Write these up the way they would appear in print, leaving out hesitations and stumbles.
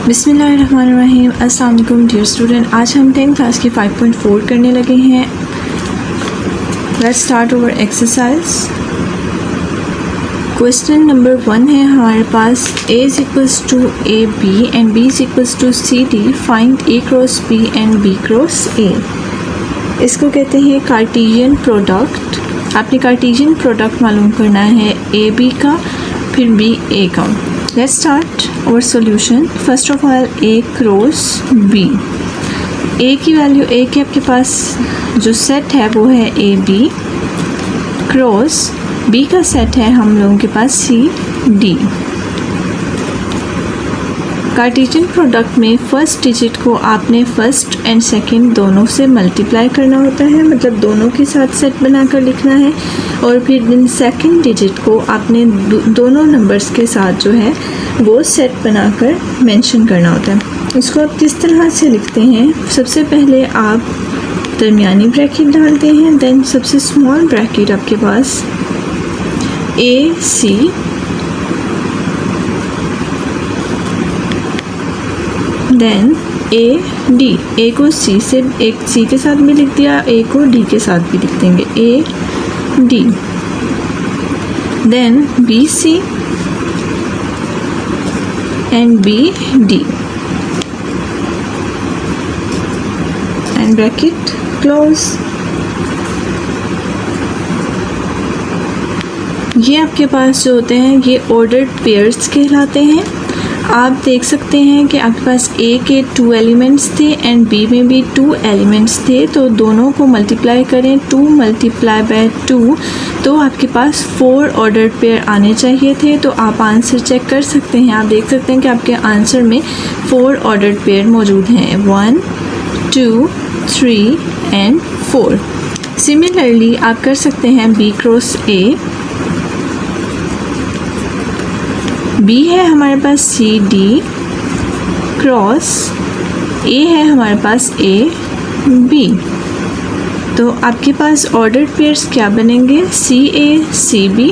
बिस्मिल्लाहिर्रहमानिर्रहीम। अस्सलाम वालेकुम डियर स्टूडेंट, आज हम 10th क्लास की 5.4 करने लगे हैं। Let's start over exercise. Question number 1 है हमारे पास, A is equals to AB and B is equals to CD, find A cross B and B cross A। इसको कहते हैं कार्टेशियन प्रोडक्ट। आपने कार्टेशियन प्रोडक्ट मालूम करना है AB का, फिर B A का। Let's start our solution. First of all, A cross B। A की वैल्यू A के आपके पास जो सेट है वो है AB, क्रॉस B का सेट है हम लोगों के पास CD। कार्टेशियन प्रोडक्ट में फर्स्ट डिजिट को आपने फर्स्ट एंड सेकंड दोनों से मल्टीप्लाई करना होता है, मतलब दोनों के साथ सेट बनाकर लिखना है, और फिर इन सेकंड डिजिट को आपने दोनों नंबर्स के साथ जो है वो सेट बनाकर मेंशन करना होता है। इसको आप किस तरह से लिखते हैं, सबसे पहले आप दरमियानी ब्रैकेट डालते हैं, देन सबसे स्मॉल ब्रैकेट आपके पास AC, देन AD। A को C से एक C के साथ भी लिख दिया, A को D के साथ भी लिख देंगे AD, then BC and BD and bracket close. ये आपके पास जो होते हैं ये ऑर्डर्ड पेयर्स कहलाते हैं। आप देख सकते हैं कि आपके पास A के 2 एलिमेंट्स थे एंड B में भी 2 एलिमेंट्स थे, तो दोनों को मल्टीप्लाई करें 2 मल्टीप्लाई बाय 2, तो आपके पास 4 ऑर्डर्ड पेयर आने चाहिए थे। तो आप आंसर चेक कर सकते हैं, आप देख सकते हैं कि आपके आंसर में 4 ऑर्डर्ड पेयर मौजूद हैं, 1 2 3 एंड 4। सिमिलरली आप कर सकते हैं B क्रॉस A। B है हमारे पास CD क्रॉस A है हमारे पास AB, तो आपके पास ऑर्डर्ड पेयर्स क्या बनेंगे, CA CB,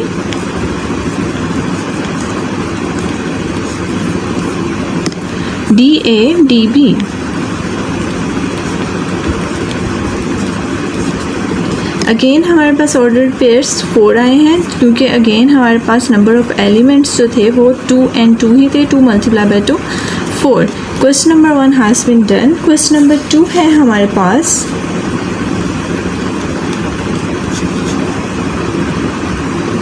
DA DB। Again हमारे पास ऑर्डर्ड पेयर्स 4 आए हैं, क्योंकि अगेन हमारे पास नंबर ऑफ एलिमेंट्स जो थे वो 2 एंड 2 ही थे, 2 multiply by 2 4। Question number 1 has been done. Question number 2 है हमारे पास,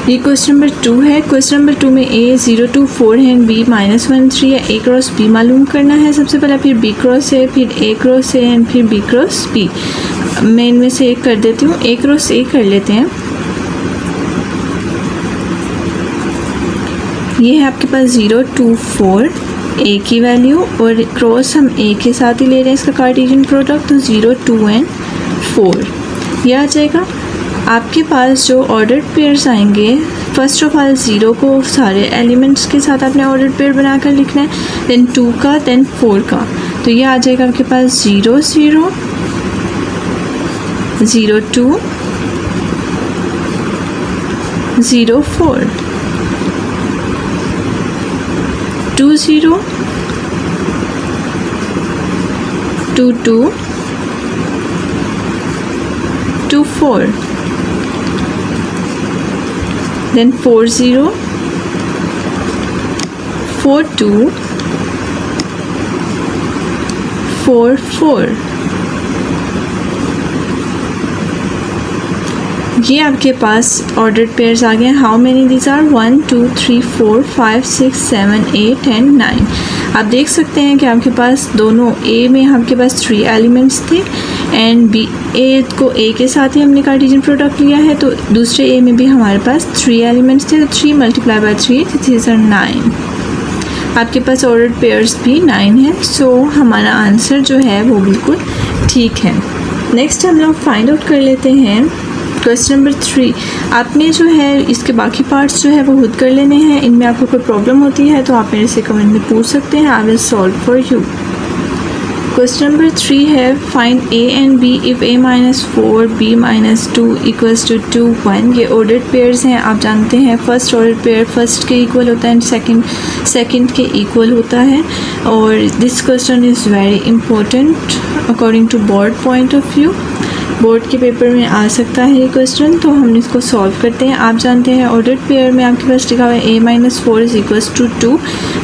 ये क्वेश्चन नंबर 2 है। क्वेश्चन नंबर 2 में A 0 2 4 है, B -1 3 है। A क्रॉस B मालूम करना है सबसे पहले, फिर B क्रॉस A, फिर A क्रॉस A एंड फिर B क्रॉस B। मैं इनमें से एक कर देती हूँ, A क्रॉस A कर लेते हैं। ये है आपके पास 0 2 4 A की वैल्यू, और क्रॉस हम A के साथ ही ले रहे हैं इसका कार्टेशियन प्रोडक्ट, तो 0 2 एंड 4 ये आ जाएगा। आपके पास जो ऑर्डर्ड पेयर्स आएंगे, फर्स्ट ऑफ ऑल 0 को सारे एलिमेंट्स के साथ आपने ऑर्डर्ड पेयर बनाकर लिखना है, देन 2 का, देन 4 का, तो ये आ जाएगा आपके पास 0 0 0 2 0 4 2 0 2 2 2 4, then 4 0 4 2 4 4। ये आपके पास ऑर्डर्ड पेयर्स आ गए। How many these are, 1 2 3 4 5 6 7 8 and 9। आप देख सकते हैं कि आपके पास दोनों A में आपके पास 3 एलिमेंट्स थे एंड B A को A के साथ ही हमने कार्टेशियन प्रोडक्ट लिया है, तो दूसरे A में भी हमारे पास 3 एलिमेंट्स थे, तो 3 मल्टीप्लाई बाय 3 दिस आर 9। आपके पास ऑर्डर्ड पेयर्स भी 9 है, सो हमारा आंसर जो है वो बिल्कुल ठीक है। नेक्स्ट हम लोग फाइंड आउट कर लेते हैं क्वेश्चन नंबर 3। आपने जो है इसके बाकी पार्ट्स जो है वो खुद कर लेने हैं। इनमें आपको कोई प्रॉब्लम होती है तो आप मेरे से कमेंट में पूछ सकते हैं, I will solve for you. Question number 3 है find A and B if a minus 4 b minus 2 equals to 2 1। ये ऑर्डर्ड पेयर्स हैं, आप जानते हैं फर्स्ट ऑर्डर पेयर फर्स्ट के इक्वल होता है एंड सेकंड के इक्वल होता है। और this question is very important according to board point of view, board के पेपर में आ सकता है ये क्वेश्चन। तो हम इसको सॉल्व करते हैं। आप जानते हैं ऑर्डर्ड पेयर में आपके पास लिखा हुआ है a minus 4 is equals to 2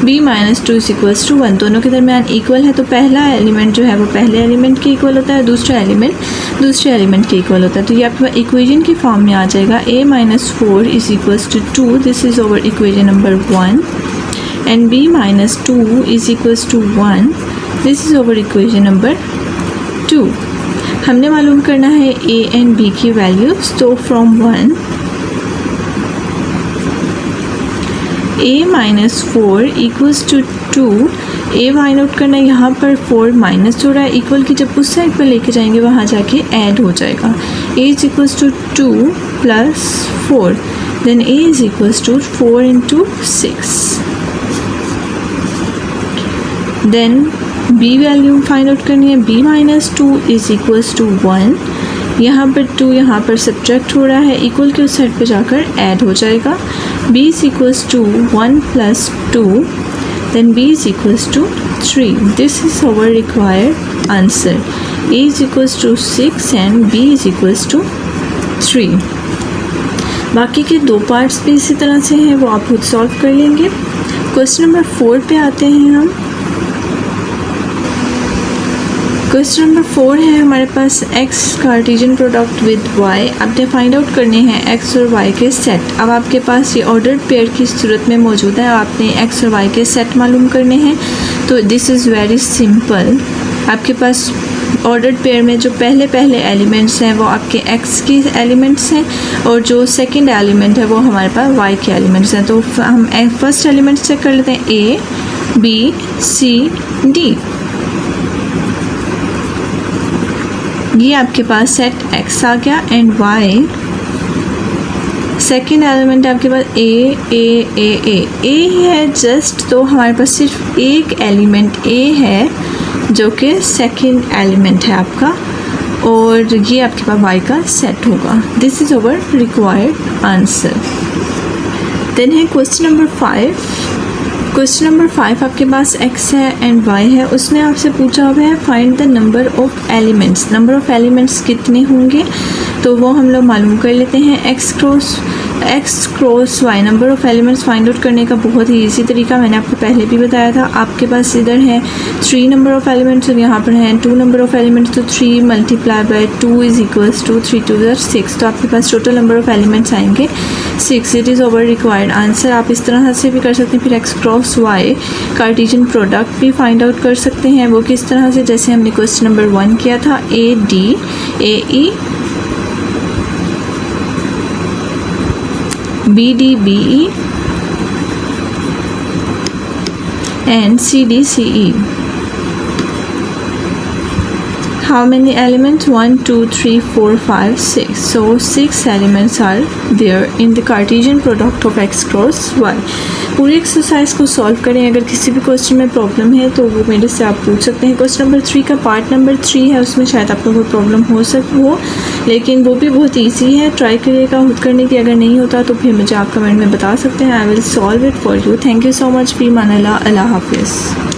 b minus 2 is equals to 1। दोनों के दरमियान इक्वल है, तो पहला एलिमेंट जो है वो पहले एलिमेंट के इक्वल होता है, दूसरा एलिमेंट दूसरे एलिमेंट के इक्वल होता है। तो ये आपके पास इक्वेशन की फॉर्म में आ जाएगा a minus 4 is equals to 2, this is over equation number 1, and b minus 2 is equals to 1, this is over equation number 2। हमने मालूम करना है a एंड b की वैल्यूज़। तो from 1 a minus 4 equals to 2, a find out करना है। यहाँ पर 4 माइनस हो रहा है, इक्वल की जब उस साइड पर लेके जाएंगे वहाँ जाके ऐड हो जाएगा। a is equals to 2 plus 4, then a is equals to 4 into 6। Then b value find out करनी है। b minus 2 is equals to 1, यहाँ पर 2 यहाँ पर सब्ट्रैक्ट हो रहा है, इक्वल के उस साइड पर जाकर ऐड हो जाएगा। b is equals to 1 plus 2, then b is equals to 3, this is our required answer. a is equals to 6 and b is equals to 3। बाकी के दो पार्ट्स भी इसी तरह से हैं, वो आप खुद सॉल्व कर लेंगे। क्वेश्चन नंबर 4 पे आते हैं हम। क्वेश्चन नंबर 4 है हमारे पास x Cartesian product with y। आपने फाइंड आउट करने हैं x और y के सेट। अब आपके पास ये ऑर्डर्ड पेयर की सूरत में मौजूद है, आपने x और y के सेट मालूम करने हैं। तो दिस इज़ वेरी सिंपल। आपके पास ऑर्डर्ड पेयर में जो पहले एलिमेंट्स हैं वो आपके x के एलिमेंट्स हैं, और जो सेकंड एलिमेंट है वो हमारे पास y के एलिमेंट्स हैं। तो हम फर्स्ट एलिमेंट चेक कर लेते हैं, a b c d। ये आपके पास सेट x आ गया एंड y। सेकेंड एलिमेंट आपके पास a है जस्ट, तो हमारे पास सिर्फ एक एलिमेंट a है जो कि सेकेंड एलिमेंट है आपका, और ये आपके पास y का सेट होगा। This is our required answer. Then है क्वेश्चन नंबर 5। क्वेश्चन नंबर 5 आपके पास x है एंड y है। उसने आपसे पूछा हुआ है find the number of elements. Number of elements कितने होंगे, तो वो हम लोग मालूम कर लेते हैं। x cross y number of elements find out करने का बहुत ही इजी तरीका मैंने आपको पहले भी बताया था। आपके पास इधर है 3 नंबर ऑफ एलिमेंट्स और यहाँ पर हैं 2 नंबर ऑफ एलिमेंट्स, तो 3 multiply by 2 is equals to 3 2 6। तो आपके पास टोटल नंबर ऑफ एलिमेंट्स आएंगे 6। It is over required answer. आप इस तरह से भी कर सकते हैं। फिर x cross y Cartesian product भी फाइंड आउट कर सकते हैं। वो किस तरह से, जैसे हमने क्वेश्चन नंबर 1 किया था, a d a e BD BE and CD CE. How many elements? 1 2 3 4 5 6. So 6 elements are there in the Cartesian product of x cross y. पूरी एक्सरसाइज को सॉल्व करें। अगर किसी भी क्वेश्चन में प्रॉब्लम है तो वो मेरे से आप पूछ सकते हैं। क्वेश्चन नंबर 3 का पार्ट नंबर 3 है, उसमें शायद आपको कोई प्रॉब्लम हो, लेकिन वो भी बहुत इजी है। ट्राई करिएगा खुद करने की। अगर नहीं होता तो फिर मुझे आप कमेंट में बता सकते हैं। I will solve it for you. Thank you so much. फी मान अल्लाह हाफिज़।